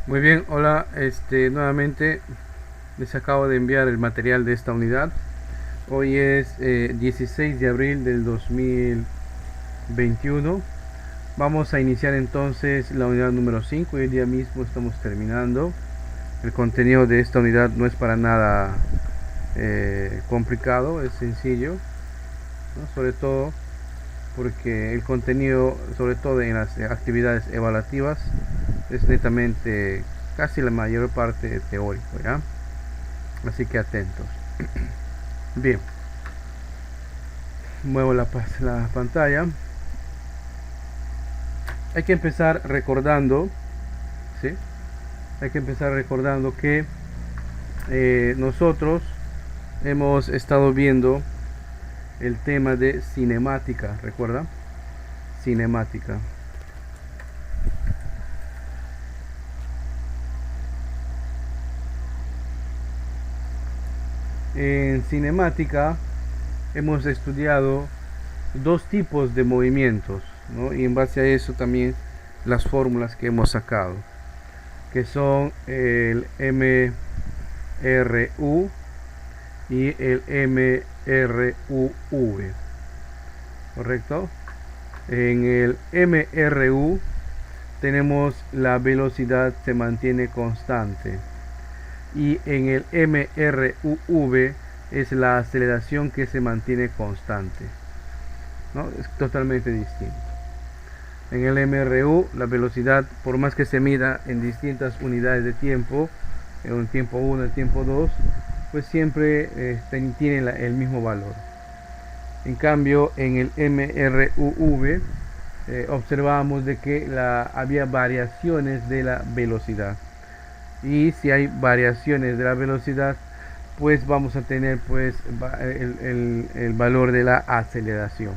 Muy bien, hola, nuevamente les acabo de enviar el material de esta unidad. Hoy es 16 de abril del 2021. Vamos a iniciar entonces la unidad número 5 y el día mismo estamos terminando. El contenido de esta unidad no es para nada complicado, es sencillo, ¿no? Sobre todo porque el contenido, sobre todo en las actividades evaluativas, es netamente casi la mayor parte teórico, ¿ya? Así que atentos. Bien, muevo la pantalla. Hay que empezar recordando, ¿sí? Hay que empezar recordando que nosotros hemos estado viendo el tema de cinemática, ¿recuerda? Cinemática. En cinemática hemos estudiado dos tipos de movimientos, ¿no? Y en base a eso también las fórmulas que hemos sacado, que son el MRU y el MRUV, ¿correcto? En el MRU tenemos la velocidad se mantiene constante y en el MRUV es la aceleración que se mantiene constante, ¿no? Es totalmente distinto. En el MRU la velocidad, por más que se mida en distintas unidades de tiempo, en un tiempo 1, el tiempo 2, pues siempre tiene el mismo valor. En cambio, en el MRUV observamos de que había variaciones de la velocidad. Y si hay variaciones de la velocidad, pues vamos a tener pues el valor de la aceleración,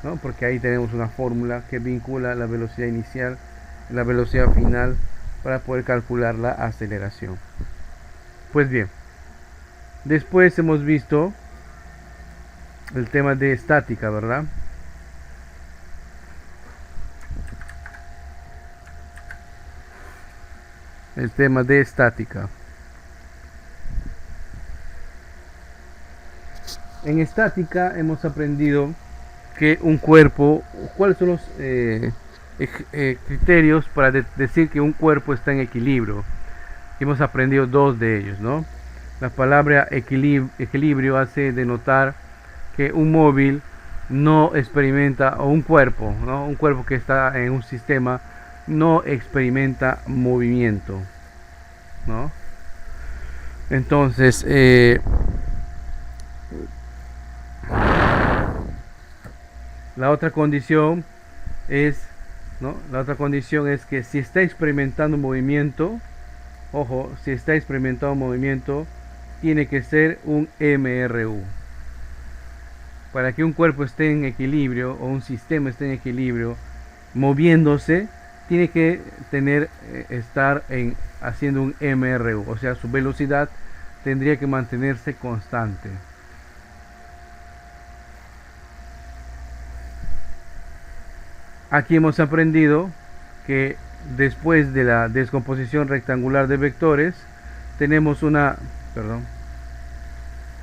¿no? Porque ahí tenemos una fórmula que vincula la velocidad inicial y la velocidad final para poder calcular la aceleración. Pues bien, después hemos visto el tema de estática, ¿verdad? El tema de estática. En estática hemos aprendido que un cuerpo, cuáles son los criterios para decir que un cuerpo está en equilibrio. Hemos aprendido dos de ellos, ¿no? La palabra equilibrio hace denotar que un móvil no experimenta, o un cuerpo, ¿no? Un cuerpo que está en un sistema no experimenta movimiento, ¿no? Entonces, la otra condición es, ¿no? La otra condición es que si está experimentando movimiento, ojo, si está experimentando movimiento, tiene que ser un MRU. Para que un cuerpo esté en equilibrio o un sistema esté en equilibrio, moviéndose, tiene que estar haciendo un MRU, o sea, su velocidad tendría que mantenerse constante. Aquí hemos aprendido que después de la descomposición rectangular de vectores tenemos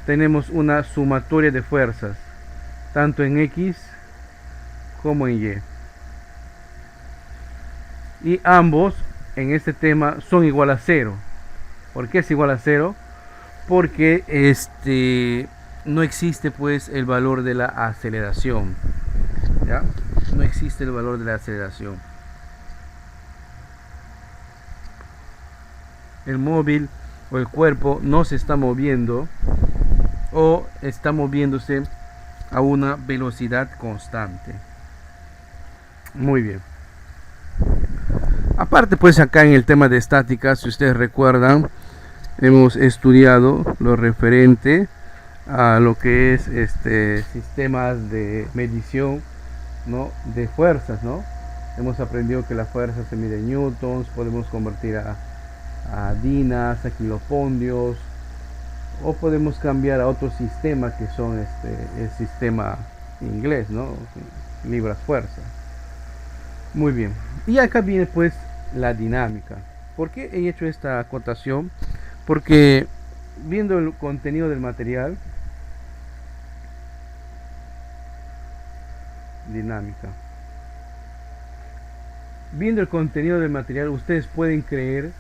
tenemos una sumatoria de fuerzas tanto en X como en Y. Y ambos en este tema son igual a cero. ¿Por qué es igual a cero? Porque no existe pues el valor de la aceleración, ¿ya? No existe el valor de la aceleración. El móvil o el cuerpo no se está moviendo o está moviéndose a una velocidad constante. Muy bien. Aparte pues acá en el tema de estática, si ustedes recuerdan, hemos estudiado lo referente a lo que es sistemas de medición, ¿no? De fuerzas, ¿no? Hemos aprendido que la fuerza se mide en newtons, podemos convertir a dinas, a kilopondios, o podemos cambiar a otro sistema que son el sistema inglés, ¿no? Libras fuerza. Muy bien. Y acá viene pues la dinámica. ¿Por qué he hecho esta acotación? Porque viendo el contenido del material, dinámica, viendo el contenido del material, ustedes pueden creer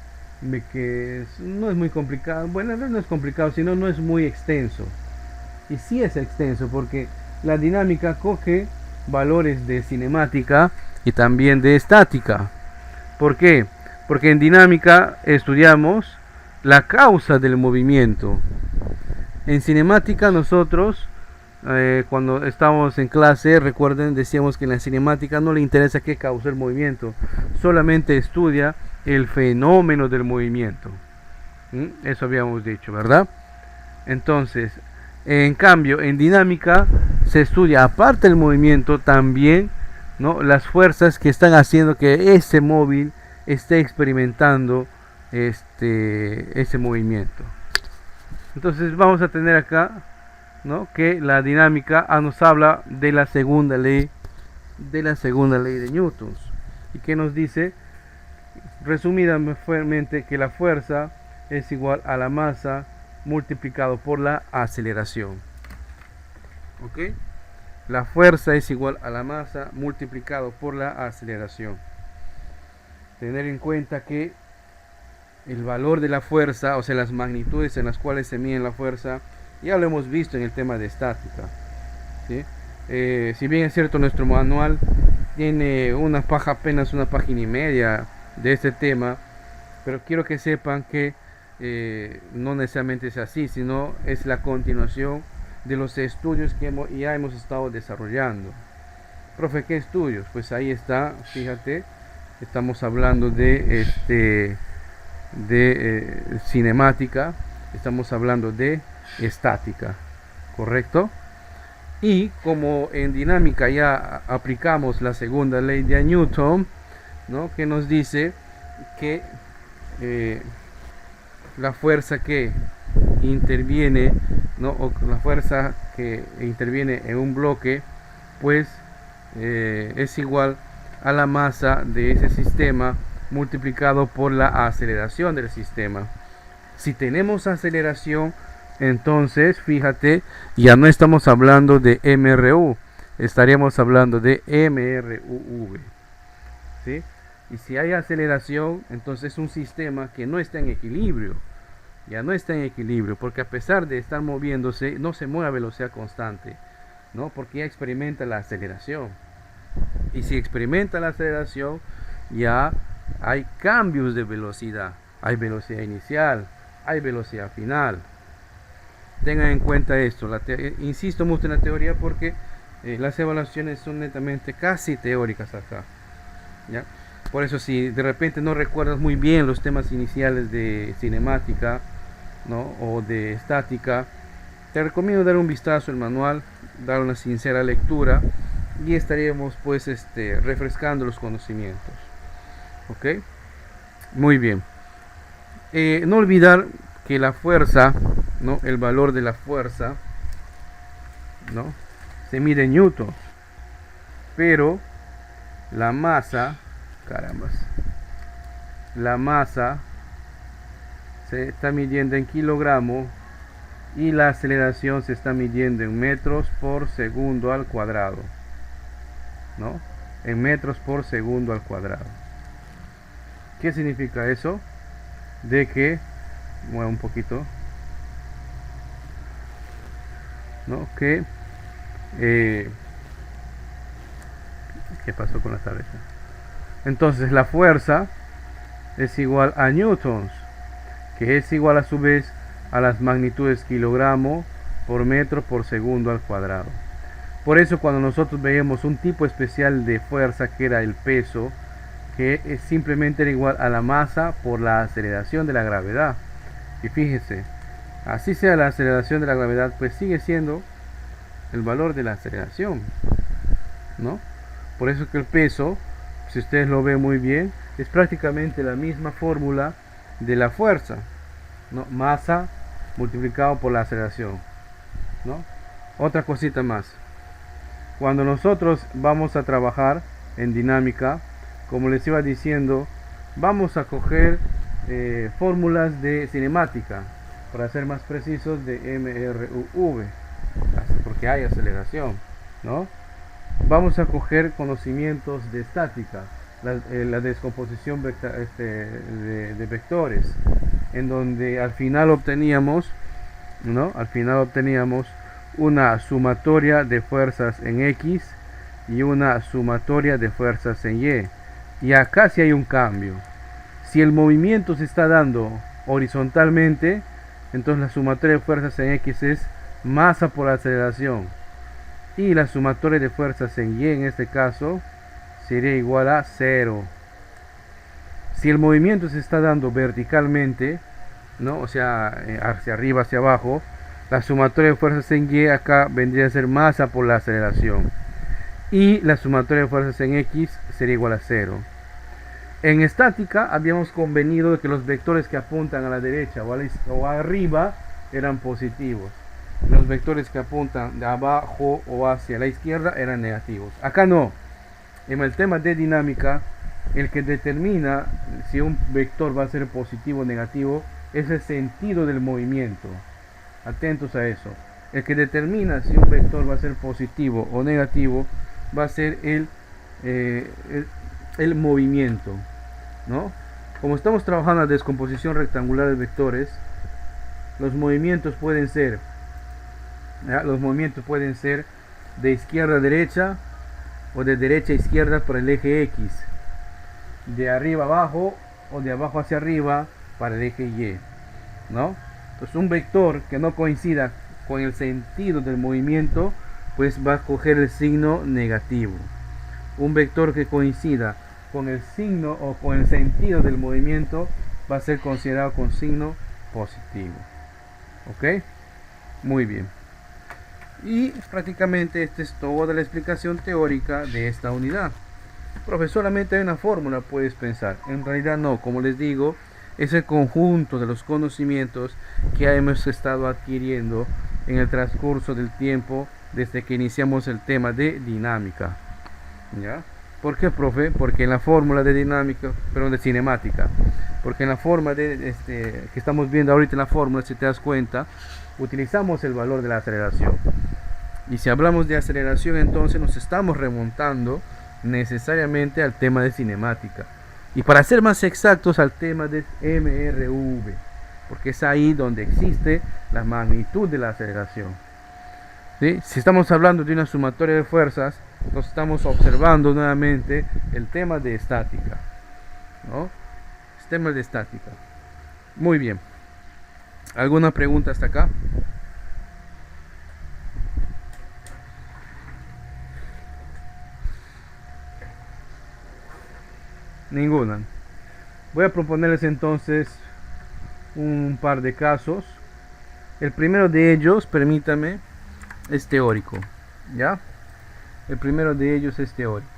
de que no es muy complicado. Bueno, no es complicado, sino no es muy extenso. Y sí es extenso, porque la dinámica coge valores de cinemática y también de estática. ¿Por qué? Porque en dinámica estudiamos la causa del movimiento. En cinemática nosotros, cuando estábamos en clase, recuerden, decíamos que en la cinemática no le interesa qué causó el movimiento, solamente estudia el fenómeno del movimiento. Eso habíamos dicho, ¿verdad? Entonces, en cambio, en dinámica se estudia, aparte del movimiento, también, ¿no?, las fuerzas que están haciendo que ese móvil esté experimentando ese movimiento. Entonces vamos a tener acá, ¿no?, que la dinámica nos habla de la segunda ley de Newton, y que nos dice resumidamente que la fuerza es igual a la masa multiplicado por la aceleración. ¿Ok? La fuerza es igual a la masa multiplicado por la aceleración. Tener en cuenta que el valor de la fuerza, o sea, las magnitudes en las cuales se mide la fuerza, ya lo hemos visto en el tema de estática, ¿sí? Si bien es cierto, nuestro manual tiene apenas una página y media de este tema, pero quiero que sepan que no necesariamente es así, sino es la continuación de los estudios que ya hemos estado desarrollando. Profe, ¿qué estudios? Pues ahí está, fíjate, estamos hablando de cinemática, estamos hablando de estática, ¿correcto? Y como en dinámica ya aplicamos la segunda ley de Newton, ¿no?, que nos dice que la fuerza que interviene, ¿no?, o la fuerza que interviene en un bloque, pues es igual a la masa de ese sistema multiplicado por la aceleración del sistema. Si tenemos aceleración, entonces fíjate, ya no estamos hablando de MRU, estaríamos hablando de MRUV, ¿sí? Y si hay aceleración, entonces es un sistema que no está en equilibrio, ya no está en equilibrio, porque a pesar de estar moviéndose, no se mueve a velocidad constante, ¿no?, porque ya experimenta la aceleración. Y si experimenta la aceleración, ya hay cambios de velocidad. Hay velocidad inicial, hay velocidad final. Tengan en cuenta esto. Insisto mucho en la teoría porque las evaluaciones son netamente casi teóricas acá, ¿ya? Por eso, si de repente no recuerdas muy bien los temas iniciales de cinemática, ¿no?, o de estática, te recomiendo dar un vistazo al manual, dar una sincera lectura, y estaríamos pues refrescando los conocimientos. ¿Ok? Muy bien. No olvidar que la fuerza, ¿no?, el valor de la fuerza, ¿no?, se mide en newtons, pero la masa, la masa se está midiendo en kilogramos y la aceleración se está midiendo en metros por segundo al cuadrado, ¿no?, en metros por segundo al cuadrado. ¿Qué significa eso? De que, mueva un poquito, ¿no?, que ¿qué pasó con la tableta? Entonces la fuerza es igual a newtons, que es igual a su vez a las magnitudes kilogramo por metro por segundo al cuadrado. Por eso cuando nosotros veíamos un tipo especial de fuerza, que era el peso, que es simplemente era igual a la masa por la aceleración de la gravedad. Y fíjese, así sea la aceleración de la gravedad, pues sigue siendo el valor de la aceleración, ¿no? Por eso que el peso, si ustedes lo ven muy bien, es prácticamente la misma fórmula de la fuerza, ¿no?, masa multiplicado por la aceleración, ¿no? Otra cosita más, cuando nosotros vamos a trabajar en dinámica, como les iba diciendo, vamos a coger fórmulas de cinemática, para ser más precisos de MRUV, porque hay aceleración, ¿no? Vamos a coger conocimientos de estática, la descomposición de vectores, en donde al final obteníamos, ¿no? Al final obteníamos una sumatoria de fuerzas en X y una sumatoria de fuerzas en Y. Y acá sí hay un cambio. Si el movimiento se está dando horizontalmente, entonces la sumatoria de fuerzas en X es masa por aceleración. Y la sumatoria de fuerzas en Y en este caso sería igual a 0. Si el movimiento se está dando verticalmente, ¿no? O sea, hacia arriba, hacia abajo, la sumatoria de fuerzas en Y acá vendría a ser masa por la aceleración. Y la sumatoria de fuerzas en X sería igual a 0. En estática habíamos convenido de que los vectores que apuntan a la derecha o arriba eran positivos. Los vectores que apuntan de abajo o hacia la izquierda eran negativos. Acá no. En el tema de dinámica, el que determina si un vector va a ser positivo o negativo es el sentido del movimiento. Atentos a eso. El que determina si un vector va a ser positivo o negativo va a ser el movimiento, ¿no? Como estamos trabajando en la descomposición rectangular de vectores, los movimientos pueden ser de izquierda a derecha o de derecha a izquierda por el eje X, de arriba a abajo o de abajo hacia arriba para el eje Y, ¿no? Entonces un vector que no coincida con el sentido del movimiento pues va a coger el signo negativo. Un vector que coincida con el signo o con el sentido del movimiento va a ser considerado con signo positivo. ¿Ok? Muy bien. Y prácticamente esta es toda la explicación teórica de esta unidad. Profe, solamente hay una fórmula, puedes pensar. En realidad no, como les digo, es el conjunto de los conocimientos que hemos estado adquiriendo en el transcurso del tiempo desde que iniciamos el tema de dinámica. ¿Ya? ¿Por qué, profe? Porque en la fórmula de dinámica, perdón, de cinemática, porque en la forma de que estamos viendo ahorita en la fórmula, si te das cuenta, utilizamos el valor de la aceleración. Y si hablamos de aceleración, entonces nos estamos remontando necesariamente al tema de cinemática. Y para ser más exactos, al tema de MRV, porque es ahí donde existe la magnitud de la aceleración. ¿Sí? Si estamos hablando de una sumatoria de fuerzas, nos estamos observando nuevamente el tema de estática, ¿no? Temas de estática. Muy bien. ¿Alguna pregunta hasta acá? Ninguna. Voy a proponerles entonces un par de casos. El primero de ellos, permítame, es teórico. ¿Ya? El primero de ellos es teórico.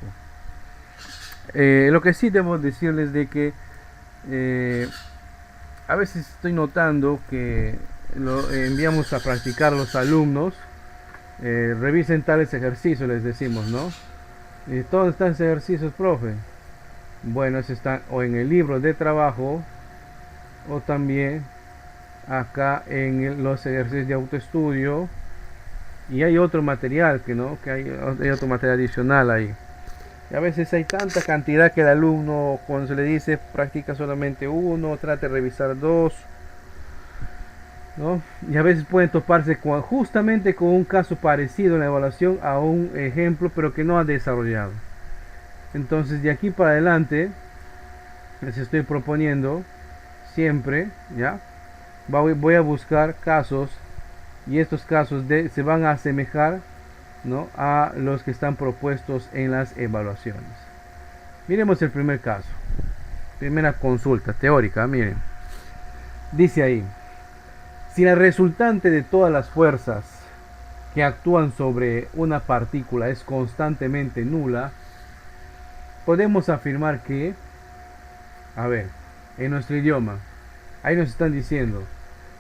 Lo que sí debo decirles de que a veces estoy notando que lo enviamos a practicar a los alumnos. Revisen tales ejercicios, les decimos, ¿no? ¿Dónde están esos ejercicios, profe? Bueno, esos están o en el libro de trabajo o también acá en los ejercicios de autoestudio, y hay otro material que hay otro material adicional ahí. Y a veces hay tanta cantidad que el alumno, cuando se le dice practica solamente uno, trate de revisar dos, ¿no? Y a veces pueden toparse justamente con un caso parecido en la evaluación a un ejemplo, pero que no ha desarrollado. Entonces, de aquí para adelante, les estoy proponiendo siempre, ¿ya? Voy a buscar casos, y estos casos se van a asemejar, ¿no?, a los que están propuestos en las evaluaciones. Miremos el primer caso. Primera consulta teórica, miren. Dice ahí: si la resultante de todas las fuerzas que actúan sobre una partícula es constantemente nula, podemos afirmar que, a ver, en nuestro idioma, ahí nos están diciendo,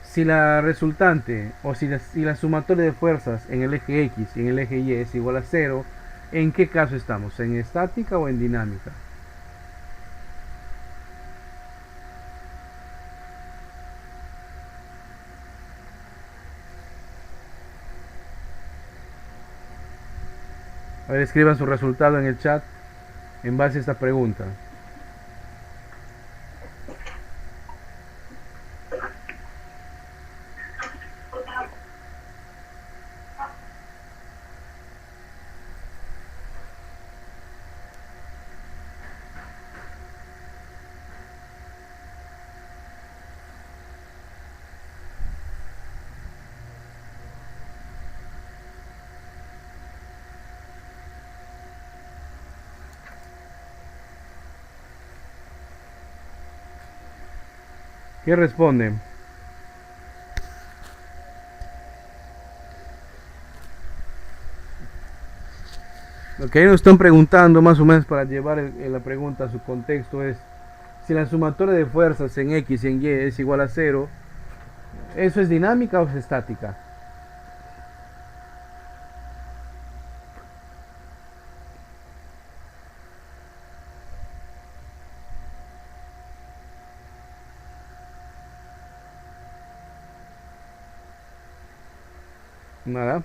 si la resultante o si la sumatoria de fuerzas en el eje X y en el eje Y es igual a 0, ¿en qué caso estamos? ¿En estática o en dinámica? ver, escriban su resultado en el chat en base a esta pregunta. ¿Qué responden? Lo que ellos están preguntando, más o menos para llevar la pregunta a su contexto, es si la sumatoria de fuerzas en X y en Y es igual a 0, ¿eso es dinámica o es estática? Nada.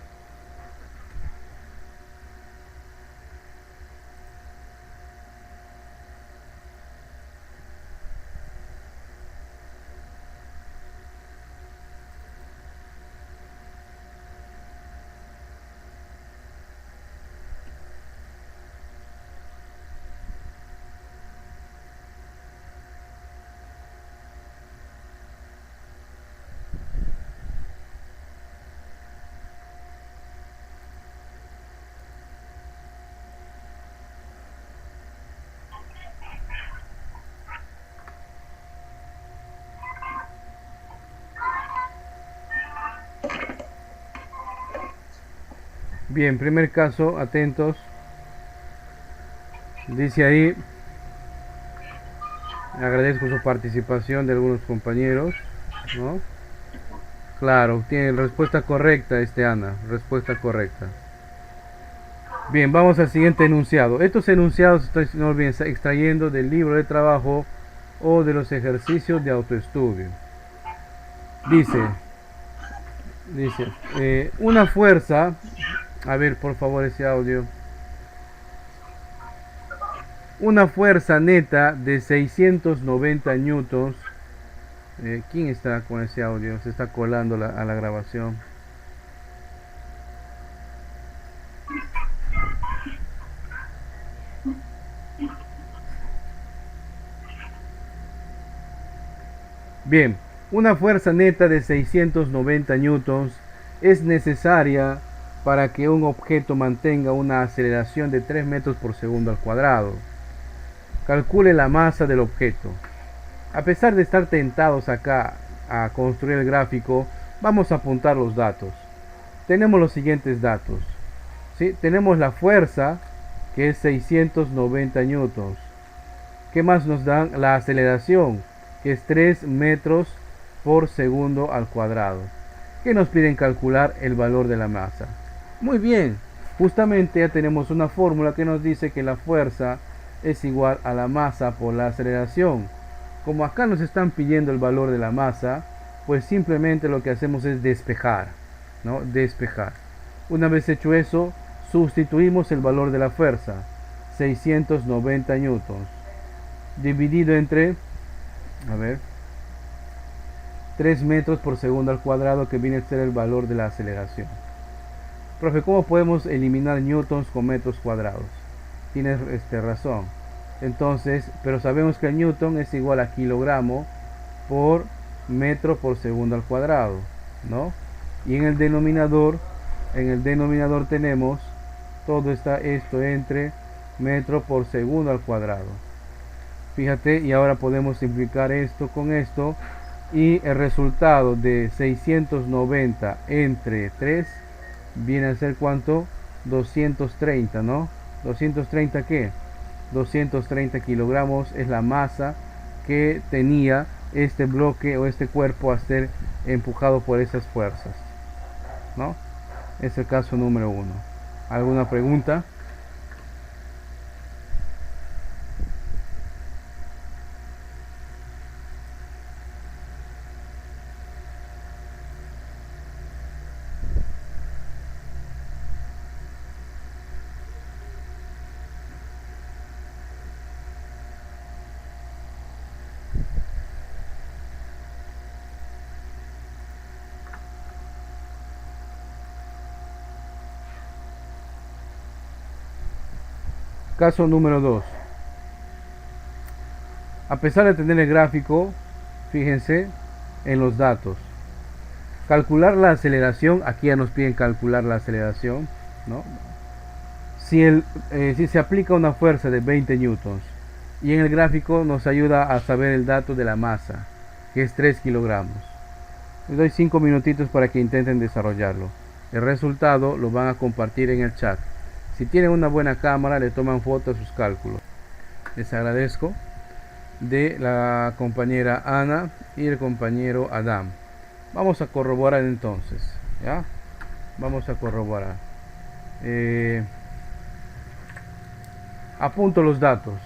Bien, primer caso, atentos. Dice ahí, agradezco su participación de algunos compañeros, ¿no? Claro, tiene respuesta correcta Ana, respuesta correcta. Bien, vamos al siguiente enunciado. Estos enunciados estoy, no olviden, extrayendo del libro de trabajo o de los ejercicios de autoestudio. Dice, una fuerza, a ver por favor ese audio, una fuerza neta de 690 newtons. ¿Quién está con ese audio? Se está colando a la grabación. Bien, una fuerza neta de 690 newtons es necesaria para que un objeto mantenga una aceleración de 3 metros por segundo al cuadrado. Calcule la masa del objeto. A pesar de estar tentados acá a construir el gráfico, vamos a apuntar los datos. Tenemos los siguientes datos. ¿Sí? Tenemos la fuerza, que es 690 newtons. ¿Qué más nos dan? La aceleración, que es 3 metros por segundo al cuadrado. ¿Qué nos piden calcular? El valor de la masa. Muy bien, justamente ya tenemos una fórmula que nos dice que la fuerza es igual a la masa por la aceleración. Como acá nos están pidiendo el valor de la masa, pues simplemente lo que hacemos es despejar, ¿no? Despejar. Una vez hecho eso, sustituimos el valor de la fuerza, 690 newtons, dividido entre, a ver, 3 metros por segundo al cuadrado, que viene a ser el valor de la aceleración. Profe, ¿cómo podemos eliminar newtons con metros cuadrados? Tienes razón. Entonces, pero sabemos que el newton es igual a kilogramo por metro por segundo al cuadrado, ¿no? Y en el denominador tenemos todo esto entre metro por segundo al cuadrado. Fíjate, y ahora podemos simplificar esto con esto, y el resultado de 690 entre 3 viene a ser ¿cuánto? 230, ¿no? 230 ¿qué? 230 kilogramos es la masa que tenía este bloque o este cuerpo a ser empujado por esas fuerzas, ¿no? Es el caso número 1. ¿Alguna pregunta? Caso número 2. A pesar de tener el gráfico, fíjense en los datos. Calcular la aceleración, aquí ya nos piden calcular la aceleración, ¿no? Si se aplica una fuerza de 20 newtons y en el gráfico nos ayuda a saber el dato de la masa, que es 3 kilogramos. Les doy 5 minutitos para que intenten desarrollarlo. El resultado lo van a compartir en el chat. Si tienen una buena cámara, le toman foto a sus cálculos. Les agradezco. De la compañera Ana y el compañero Adam. Vamos a corroborar entonces, ¿ya? Vamos a corroborar. Apunto los datos.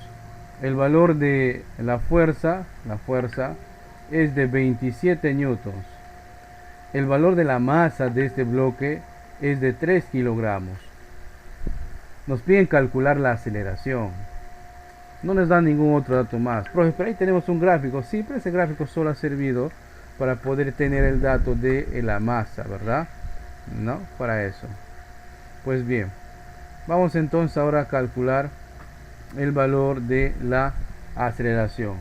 El valor de la fuerza es de 27 newtons. El valor de la masa de este bloque es de 3 kilogramos. Nos piden calcular la aceleración. No nos dan ningún otro dato más. Profe, pero ahí tenemos un gráfico. Sí, pero ese gráfico solo ha servido para poder tener el dato de la masa, ¿verdad? No, para eso. Pues bien, vamos entonces ahora a calcular el valor de la aceleración.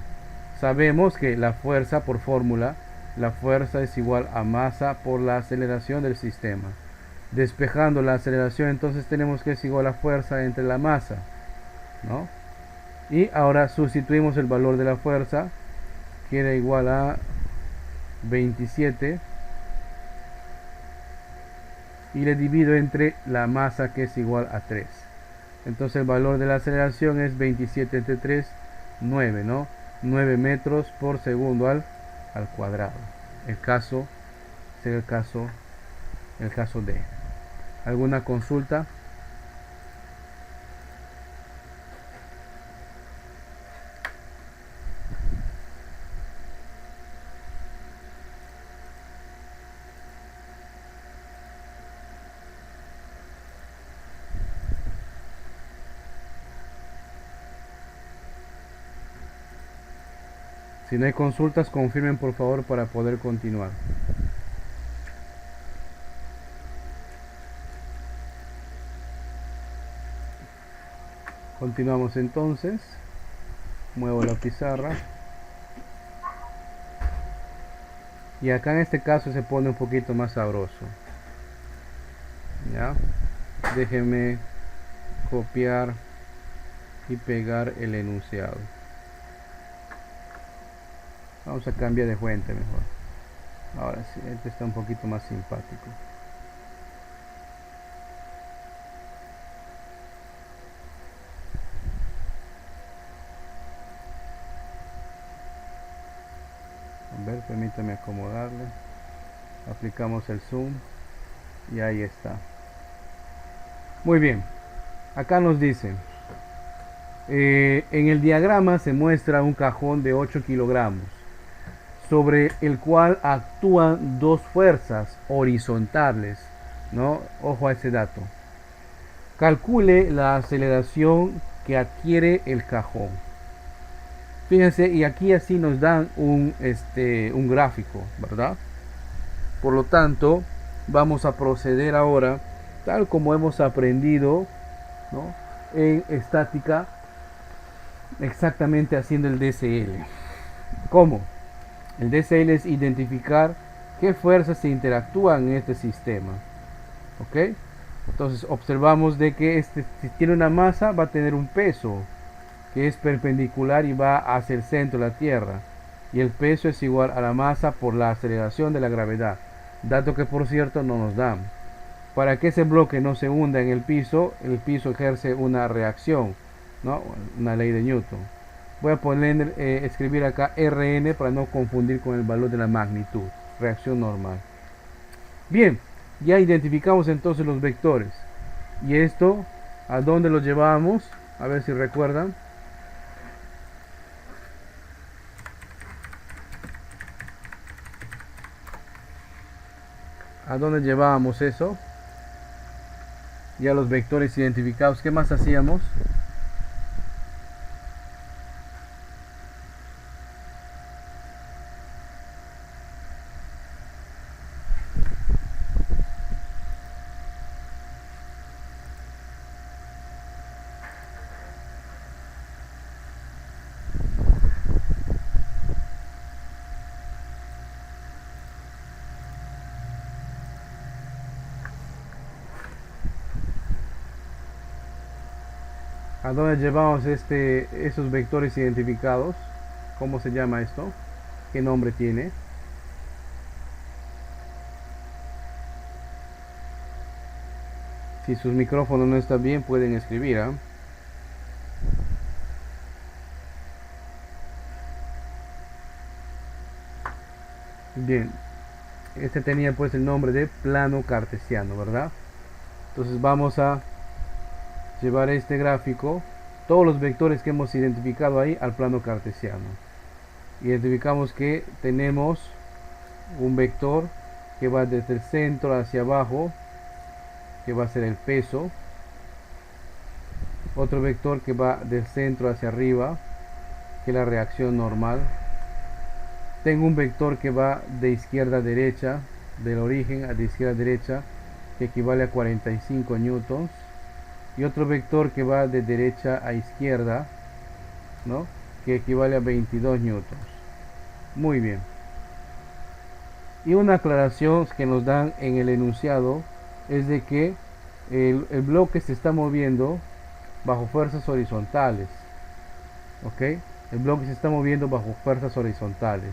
Sabemos que la fuerza por fórmula, la fuerza es igual a masa por la aceleración del sistema. Despejando la aceleración, entonces tenemos que es igual a fuerza entre la masa, ¿no? Y ahora sustituimos el valor de la fuerza, que era igual a 27, y le divido entre la masa, que es igual a 3. Entonces el valor de la aceleración es 27 entre 3, 9, ¿no? 9 metros por segundo al cuadrado. El caso será el caso D. ¿Alguna consulta? Si no hay consultas, confirmen por favor para poder continuar. Continuamos entonces. Muevo la pizarra. Y acá en este caso se pone un poquito más sabroso. ¿Ya? Déjenme copiar y pegar el enunciado. Vamos a cambiar de fuente mejor. Ahora sí, este está un poquito más simpático. A ver, permítame acomodarle. Aplicamos el zoom y ahí está. Muy bien. Acá nos dicen, en el diagrama se muestra un cajón de 8 kilogramos, sobre el cual actúan dos fuerzas horizontales, ¿no? Ojo a ese dato. Calcule la aceleración que adquiere el cajón. Fíjense, y aquí así nos dan un gráfico, ¿verdad? Por lo tanto, vamos a proceder ahora, tal como hemos aprendido, ¿no?, en estática, exactamente haciendo el DCL. ¿Cómo? El DCL es identificar qué fuerzas se interactúan en este sistema. ¿Ok? Entonces observamos de que si tiene una masa, va a tener un peso que es perpendicular y va hacia el centro de la Tierra. Y el peso es igual a la masa por la aceleración de la gravedad. Dato que por cierto no nos dan. Para que ese bloque no se hunda en el piso ejerce una reacción, ¿no? Una ley de Newton. Voy a poner, escribir acá Rn para no confundir con el valor de la magnitud. Reacción normal. Bien, ya identificamos entonces los vectores. Y esto, ¿a dónde lo llevamos? A ver si recuerdan. ¿A dónde llevábamos eso? Ya los vectores identificados. ¿Qué más hacíamos? ¿A dónde llevamos esos vectores identificados? ¿Cómo se llama esto? ¿Qué nombre tiene? Si sus micrófonos no están bien, pueden escribir, ¿ah? Bien, este tenía pues el nombre de plano cartesiano, ¿verdad? Entonces vamos a llevar este gráfico, todos los vectores que hemos identificado ahí, al plano cartesiano. Identificamos que tenemos un vector que va desde el centro hacia abajo, que va a ser el peso. Otro vector que va del centro hacia arriba, que es la reacción normal. Tengo un vector que va de izquierda a derecha, del origen a de izquierda a derecha, que equivale a 45 newtons. Y otro vector que va de derecha a izquierda, ¿no?, que equivale a 22 newtons. Muy bien. Y una aclaración que nos dan en el enunciado es de que el bloque se está moviendo bajo fuerzas horizontales. ¿Ok? El bloque se está moviendo bajo fuerzas horizontales.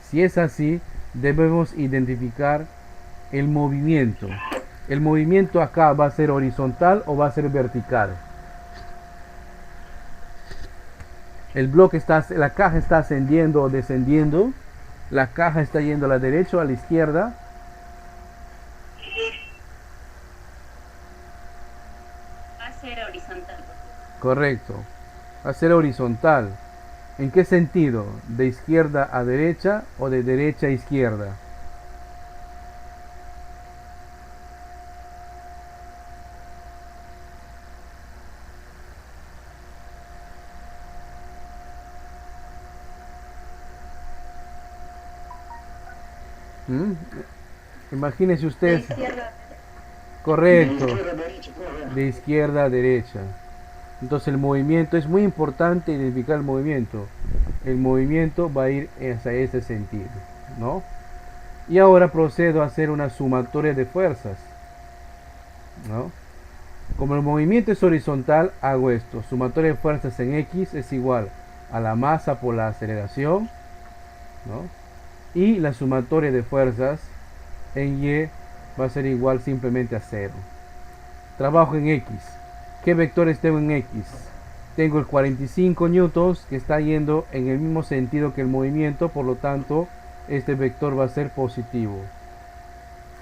Si es así, debemos identificar el movimiento. ¿El movimiento acá va a ser horizontal o va a ser vertical? El bloque está, la caja está ascendiendo o descendiendo. La caja está yendo a la derecha o a la izquierda. Va a ser horizontal. Correcto. Va a ser horizontal. ¿En qué sentido? ¿De izquierda a derecha o de derecha a izquierda? ¿Mm? Imagínense De ustedes. izquierda. Correcto. De izquierda a derecha. Entonces el movimiento, es muy importante identificar el movimiento. El movimiento va a ir hacia ese sentido, ¿no? Y ahora procedo a hacer una sumatoria de fuerzas, ¿no? Como el movimiento es horizontal, hago esto. Sumatoria de fuerzas en X es igual a la masa por la aceleración, ¿no? Y la sumatoria de fuerzas en Y va a ser igual simplemente a 0. Trabajo en X. ¿Qué vectores tengo en X? Tengo el 45 newtons que está yendo en el mismo sentido que el movimiento, por lo tanto este vector va a ser positivo.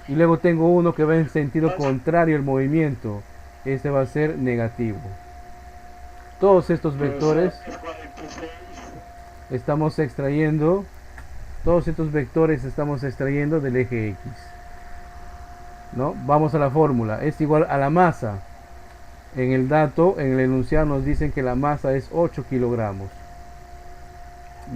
Y luego tengo uno que va en sentido contrario al movimiento, este va a ser negativo. Todos estos vectores estamos extrayendo, del eje X, ¿no? Vamos a la fórmula, es igual a la masa. En el dato, en el enunciado nos dicen que la masa es 8 kilogramos.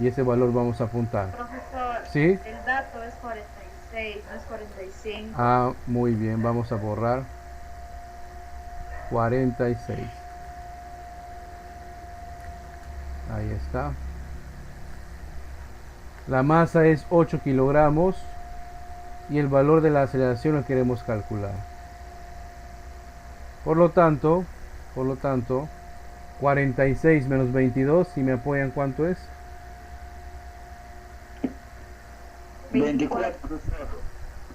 Y ese valor vamos a apuntar. Profesor, ¿Sí? el dato es 46, no es 45. Ah, muy bien, vamos a borrar 46. Ahí está. La masa es 8 kilogramos y el valor de la aceleración lo queremos calcular. Por lo tanto, 46 menos 22, si me apoyan, ¿cuánto es?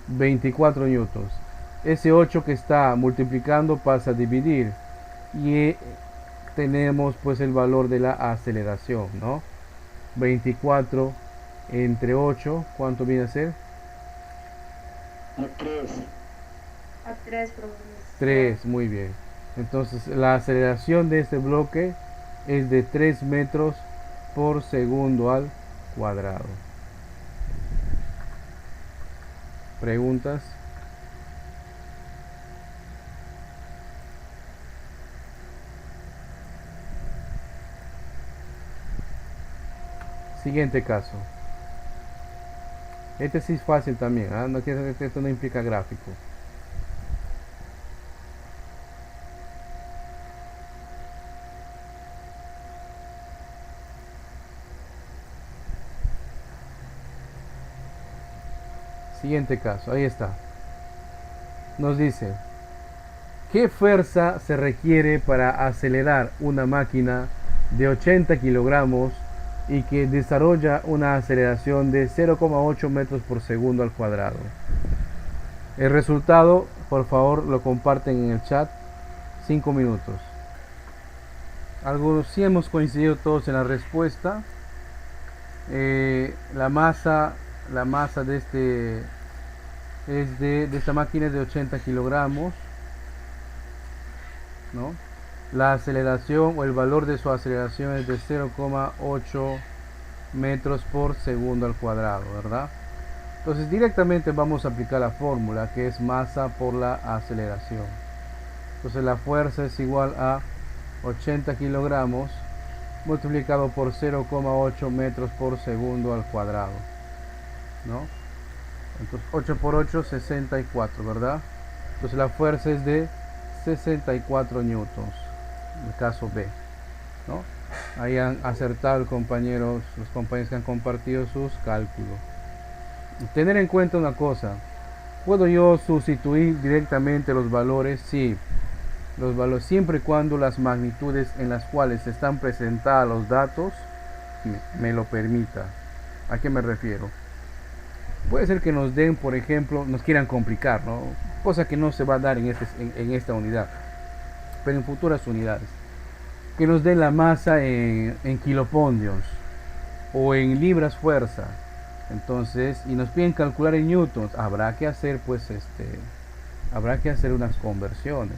24 newtons. Ese 8 que está multiplicando pasa a dividir y tenemos pues el valor de la aceleración, ¿no? 24 entre 8, ¿cuánto viene a ser? A 3, profesor. 3, muy bien. Entonces la aceleración de este bloque es de 3 metros por segundo al cuadrado. ¿Preguntas? Siguiente caso. Este sí es fácil también, ¿eh? No, esto no implica gráfico. Siguiente caso, ahí está. Nos dice, ¿Qué fuerza se requiere para acelerar una máquina de 80 kilogramos y que desarrolla una aceleración de 0,8 metros por segundo al cuadrado? El resultado, por favor, lo comparten en el chat. 5 minutos. Algunos sí hemos coincidido todos en la respuesta. La masa de esta máquina es de 80 kilogramos, ¿no? La aceleración o el valor de su aceleración es de 0,8 metros por segundo al cuadrado, ¿verdad? Entonces directamente vamos a aplicar la fórmula, que es masa por la aceleración. Entonces la fuerza es igual a 80 kilogramos multiplicado por 0,8 metros por segundo al cuadrado, ¿no? Entonces 8 por 8, 64, ¿verdad? Entonces la fuerza es de 64 newtons, en el caso B, ¿no? Ahí han acertado los compañeros que han compartido sus cálculos. Tener en cuenta una cosa: ¿puedo yo sustituir directamente los valores? Sí, los valores, siempre y cuando las magnitudes en las cuales están presentados los datos me lo permita. ¿A qué me refiero? Puede ser que nos den, por ejemplo, nos quieran complicar, ¿no? Cosa que no se va a dar en esta unidad, pero en futuras unidades. Que nos den la masa en kilopondios o en libras fuerza. Entonces, y nos piden calcular en newtons, habrá que hacer unas conversiones,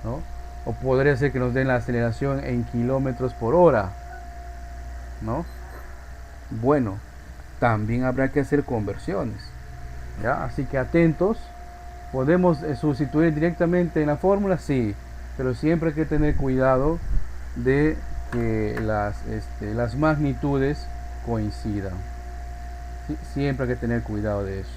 ¿no? O podría ser que nos den la aceleración en kilómetros por hora, ¿no? Bueno, también habrá que hacer conversiones, ¿ya? Así que atentos. ¿Podemos sustituir directamente en la fórmula? Sí, pero siempre hay que tener cuidado de que las magnitudes coincidan. Sí, siempre hay que tener cuidado de eso.